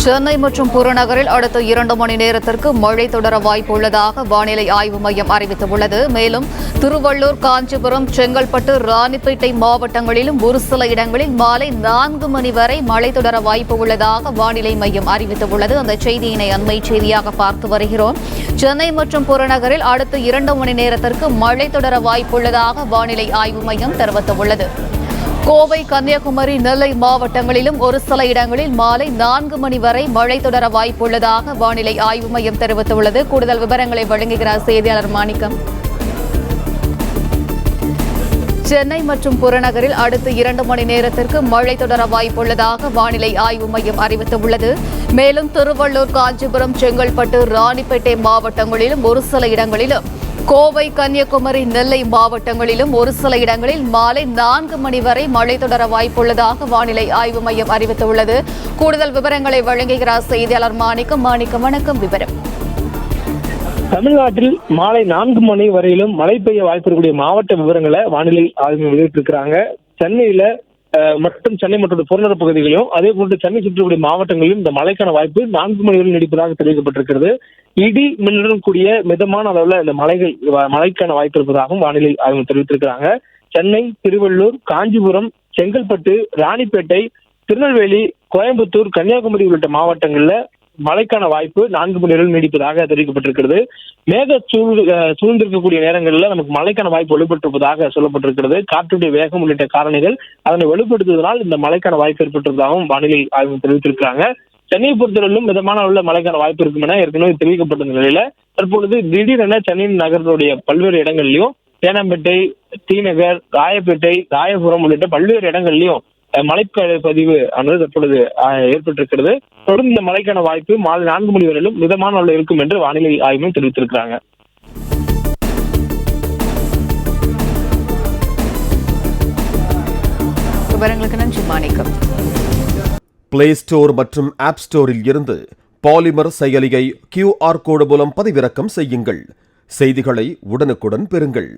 சென்னை மற்றும் புறநகரில் அடுத்த 2 மணி நேரத்திற்கு மழை தொடர வாய்ப்புள்ளதாக வானிலை ஆய்வு மையம் அறிவித்துள்ளது. மேலும் திருவள்ளூர், காஞ்சிபுரம், செங்கல்பட்டு, ராணிப்பேட்டை மாவட்டங்களிலும் ஒரு சில இடங்களில் மாலை 4 மணி வரை மழை தொடர வாய்ப்பு உள்ளதாக வானிலை மையம் அறிவித்துள்ளது. அந்த செய்தியினை அண்மை செய்தியாக பார்த்து வருகிறோம். சென்னை மற்றும் புறநகரில் அடுத்த 2 மணி நேரத்திற்கு மழை தொடர வாய்ப்புள்ளதாக வானிலை ஆய்வு மையம் தெரிவித்துள்ளது. கோவை, கன்னியாகுமரி, நெல்லை மாவட்டங்களிலும் ஒரு சில இடங்களில் மாலை 4 மணி வரை மழை தொடர வாய்ப்புள்ளதாக வானிலை ஆய்வு மையம் தெரிவித்துள்ளது. கூடுதல் விவரங்களை வழங்குகிறார் செய்தியாளர் மாணிக்கம். சென்னை மற்றும் புறநகரில் அடுத்த 2 மணி நேரத்திற்கு மழை தொடர வாய்ப்புள்ளதாக வானிலை ஆய்வு மையம் அறிவித்துள்ளது. மேலும் திருவள்ளூர், காஞ்சிபுரம், செங்கல்பட்டு, ராணிப்பேட்டை மாவட்டங்களிலும் ஒரு சில இடங்களிலும், கோவை, கன்னியாகுமரி, நெல்லை மாவட்டங்களிலும் ஒரு சில இடங்களில் மாலை 4 மணி வரை மழை தொடர வாய்ப்புள்ளதாக வானிலை ஆய்வு மையம் அறிவித்துள்ளது. கூடுதல் விவரங்களை வழங்குகிறார் செய்தியாளர் மாணிக்கம். வணக்கம். விவரம். தமிழ்நாட்டில் மாலை 4 மணி வரையிலும் மழை பெய்ய வாய்ப்பு இருக்கக்கூடிய மாவட்ட விவரங்களை வானிலை ஆய்வு வெளியிட்டிருக்கிறாங்க. சென்னை மற்றும் புறநகர் பகுதிகளிலும் அதே போன்று சென்னை சுற்றக்கூடிய மாவட்டங்களிலும் இந்த மழைக்கான வாய்ப்பு 4 மணி வரை நீடிப்பதாக தெரிவிக்கப்பட்டிருக்கிறது. இடி மின்னுடன் கூடிய மிதமான அளவுல இந்த மழைக்கான வாய்ப்பு இருப்பதாகவும் வானிலை ஆய்வு தெரிவித்திருக்கிறாங்க. சென்னை, திருவள்ளூர், காஞ்சிபுரம், செங்கல்பட்டு, ராணிப்பேட்டை, திருநெல்வேலி, கோயம்புத்தூர், கன்னியாகுமரி உள்ளிட்ட மாவட்டங்கள்ல மழைக்கான வாய்ப்பு 4 மணி நேரம் நீடிப்பதாக தெரிவிக்கப்பட்டிருக்கிறது. சூழ்ந்திருக்கக்கூடிய நேரங்களில் நமக்கு மழைக்கான வாய்ப்பு வலுப்பட்டிருப்பதாக சொல்லப்பட்டிருக்கிறது. காற்றுடைய வேகம் உள்ளிட்ட காரணிகள் அதனை வலுப்படுத்துவதனால் இந்த மழைக்கான வாய்ப்பு ஏற்பட்டிருப்பதாகவும் வானிலை ஆய்வு தெரிவித்திருக்கிறாங்க. சென்னையை பொறுத்தவரையிலும் மிதமான உள்ள மழைக்கான வாய்ப்பு இருக்கும் என ஏற்கனவே தெரிவிக்கப்பட்ட நிலையில தற்பொழுது திடீரென சென்னை நகரத்துடைய பல்வேறு இடங்கள்லயும், தேனாம்பேட்டை, தீநகர், ராயப்பேட்டை, ராயபுரம் உள்ளிட்ட பல்வேறு இடங்கள்லயும் மழைக்கான பதிவு ஆனது தற்பொழுது ஏற்பட்டிருக்கிறது. தொடர்ந்து இந்த மழைக்கான வாய்ப்பு மாலை 4 மணி வரையிலும் மிதமான அளவில் இருக்கும் என்று வானிலை ஆய்வும் தெரிவித்திருக்கிறாங்க. விவரங்களுக்கு நன்றி மாணிக்கம். பிளே ஸ்டோர் மற்றும் ஆப் ஸ்டோரில் இருந்து பாலிமர் செயலியை QR கோடு மூலம் பதிவிறக்கம் செய்யுங்கள். செய்திகளை உடனுக்குடன் பெறுங்கள்.